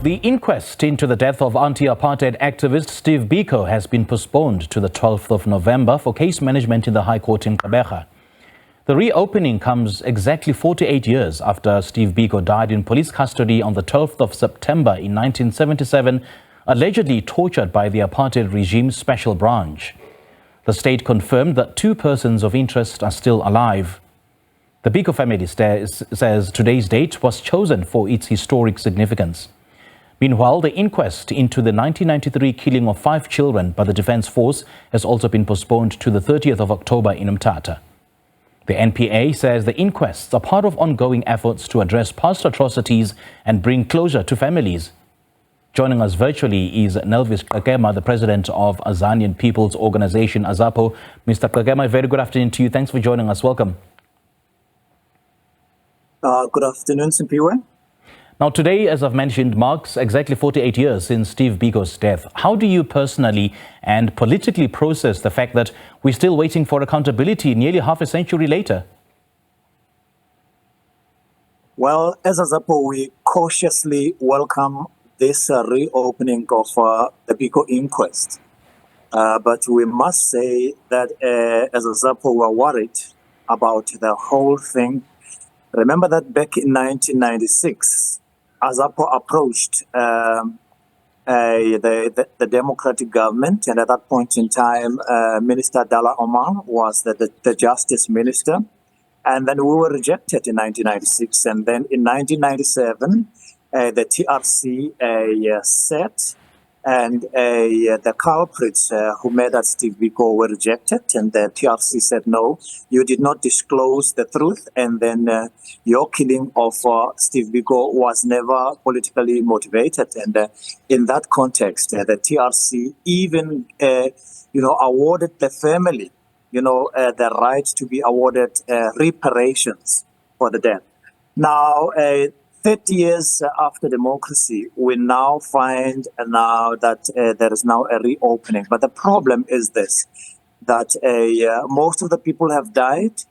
The inquest into the death of anti-apartheid activist Steve Biko has been postponed to the 12th of November for case management in the High Court in Gqeberha. The reopening comes exactly 48 years after Steve Biko died in police custody on the 12th of September in 1977, allegedly tortured by the apartheid regime's special branch. The state confirmed that 2 persons of interest are still alive. The Biko family says today's date was chosen for its historic significance. Meanwhile, the inquest into the 1993 killing of 5 children by the Defence Force has also been postponed to the 30th of October in Mthatha. The NPA says the inquests are part of ongoing efforts to address past atrocities and bring closure to families. Joining us virtually is Nelvis Qekema, the president of Azanian People's Organization, AZAPO. Mr. Qekema, very good afternoon to you. Thanks for joining us. Welcome. Good afternoon, Simpiwe. Now, today, as I've mentioned, marks exactly 48 years since Steve Biko's death. How do you personally and politically process the fact that we're still waiting for accountability nearly half a century later? Well, as AZAPO, we cautiously welcome this reopening of the Biko inquest. But we must say that as AZAPO, we're worried about the whole thing. Remember that back in 1996, AZAPO approached the Democratic government, and at that point in time, Minister Dala Omar was the Justice Minister, and then we were rejected in 1996, and then in 1997, the TRC set and the culprits who made that Steve Biko were rejected, and the TRC said, no, you did not disclose the truth, and then your killing of Steve Biko was never politically motivated. And in that context, the TRC even, awarded the family, the right to be awarded reparations for the death. Now, 30 years after democracy, we now find now that there is now a reopening. But the problem is this, that most of the people have died.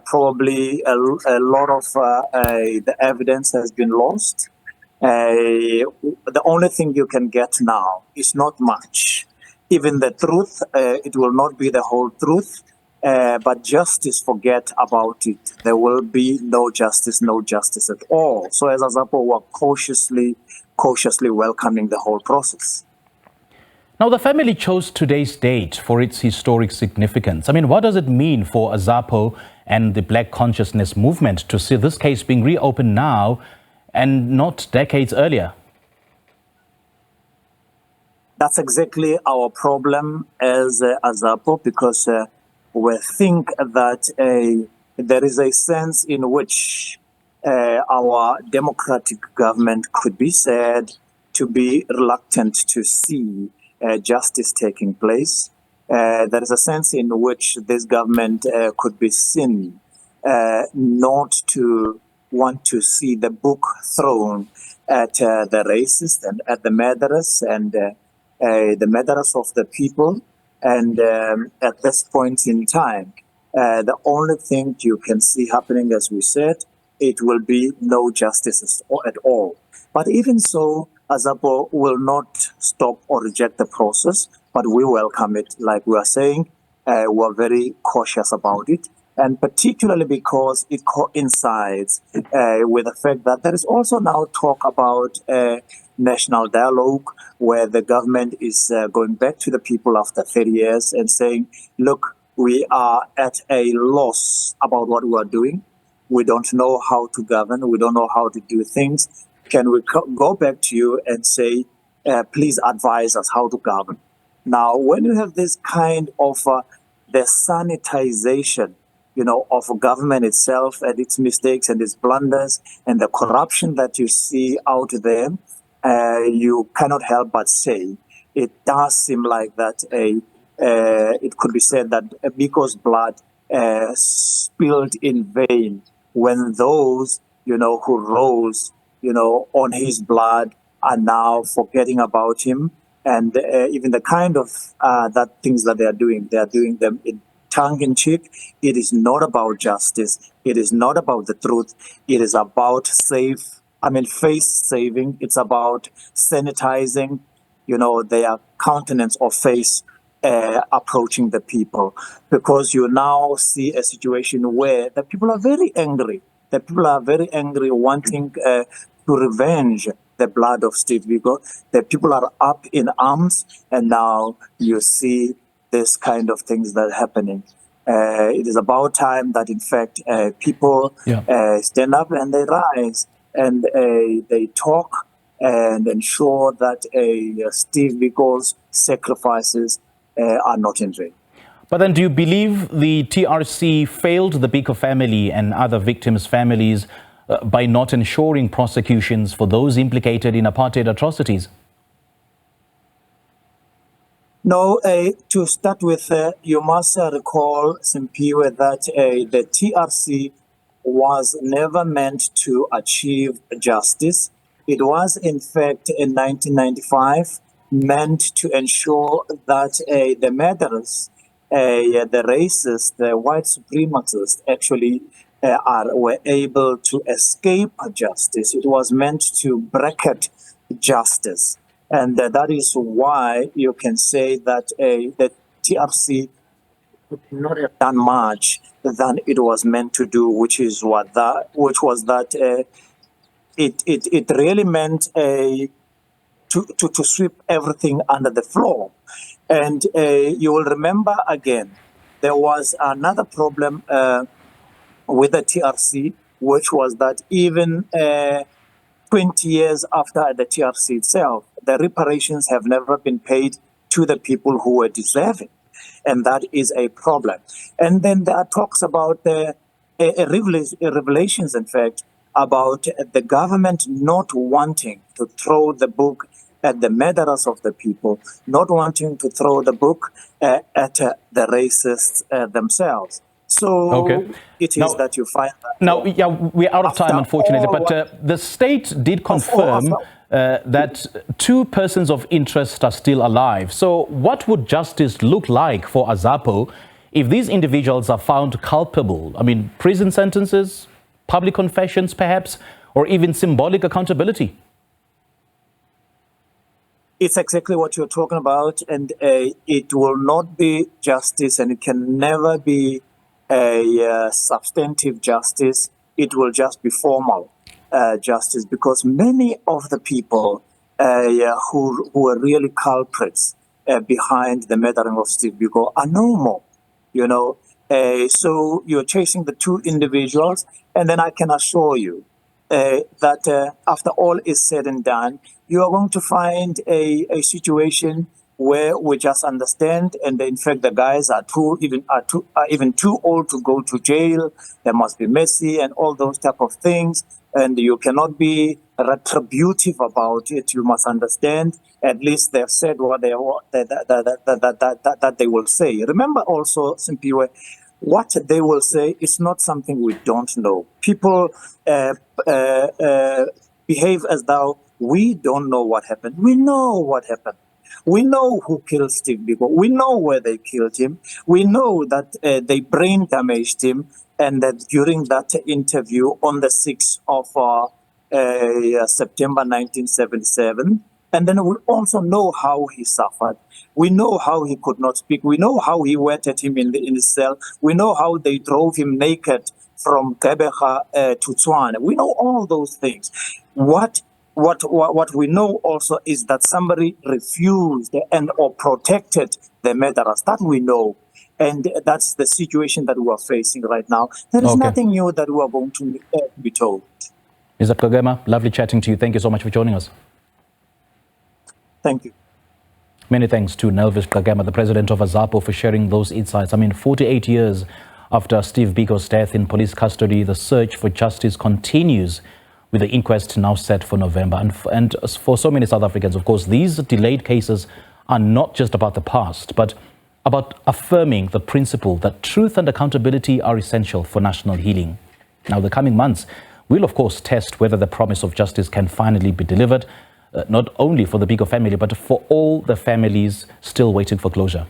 Probably a lot of the evidence has been lost. The only thing you can get now is not much. Even the truth, it will not be the whole truth. But justice, forget about it. There will be no justice at all. So as AZAPO, we're cautiously welcoming the whole process. Now, the family chose today's date for its historic significance. I mean, what does it mean for AZAPO and the Black Consciousness movement to see this case being reopened now and not decades earlier? That's exactly our problem as AZAPO, because we think that there is a sense in which our democratic government could be said to be reluctant to see justice taking place. There is a sense in which this government could be seen not to want to see the book thrown at the racists and at the murderers and the murderers of the people. And at this point in time, the only thing you can see happening, as we said, it will be no justice at all. But even so, AZAPO will not stop or reject the process, but we welcome it. Like we are saying, we're very cautious about it, and particularly because it coincides with the fact that there is also now talk about national dialogue, where the government is going back to the people after 30 years and saying, look, we are at a loss about what we are doing. We don't know how to govern. We don't know how to do things. Can we go back to you and say, please advise us how to govern? Now, when you have this kind of the sanitization, of government itself and its mistakes and its blunders and the corruption that you see out there, you cannot help but say it does seem like that it could be said that Biko's blood spilled in vain when those who rose on his blood are now forgetting about him, and even the kind of that things that they are doing them in tongue-in-cheek. It is not about justice. It is not about the truth. It is about safe face saving. It's about sanitizing, their countenance or face approaching the people, because you now see a situation where the people are very angry. The people are very angry, wanting to revenge the blood of Steve Biko. The people are up in arms, and now you see this kind of things that are happening. It is about time that, in fact, people stand up and they rise and they talk and ensure that Steve Biko's sacrifices are not in vain. But then do you believe the TRC failed the Biko family and other victims' families by not ensuring prosecutions for those implicated in apartheid atrocities? No, to start with, you must recall, Simpiwe, that the TRC was never meant to achieve justice. It was, in fact, in 1995, meant to ensure that the murderers, the racists, the white supremacists, actually were able to escape justice. It was meant to bracket justice. And that is why you can say that the TRC would not have done much than it was meant to do, which was that it really meant to sweep everything under the floor. And you will remember again, there was another problem with the TRC, which was that even 20 years after the TRC itself, the reparations have never been paid to the people who were deserving. And that is a problem. And then there are talks about revelations, in fact, about the government not wanting to throw the book at the murderers of the people, not wanting to throw the book at the racists themselves. So it is that you find that... Now, we're out of time, unfortunately, but the state did confirm that 2 persons of interest are still alive. So what would justice look like for AZAPO if these individuals are found culpable? I mean, prison sentences, public confessions, perhaps, or even symbolic accountability? It's exactly what you're talking about, and it will not be justice, and it can never be a substantive justice. It will just be formal justice, because many of the people who were really culprits behind the murdering of Steve Biko are no more, so you're chasing the 2 individuals, and then I can assure you that after all is said and done, you are going to find a situation where we just understand, and in fact the guys are even too old to go to jail. There must be mercy and all those type of things, and you cannot be retributive about it. You must understand, at least they've said what that they will say. Remember also, Simpiwe, what they will say is not something we don't know. People behave as though we don't know what happened. We know what happened. We know who killed Steve Biko. We know where they killed him. We know that they brain damaged him, and that during that interview on the 6th of September 1977. And then we also know how he suffered. We know how he could not speak. We know how he wetted him in the cell. We know how they drove him naked from Gqeberha to Tshwane. We know all those things. What we know also is that somebody refused or protected the murderers. That we know. And that's the situation that we are facing right now. There is nothing new that we are going to be told. Mr. Qekema, lovely chatting to you. Thank you so much for joining us. Thank you. Many thanks to Nelvis Qekema, the president of AZAPO, for sharing those insights. I mean, 48 years after Steve Biko's death in police custody, the search for justice continues, with the inquest now set for November. And for so many South Africans, of course, these delayed cases are not just about the past, but about affirming the principle that truth and accountability are essential for national healing. Now, the coming months will, of course, test whether the promise of justice can finally be delivered, not only for the Biko family, but for all the families still waiting for closure.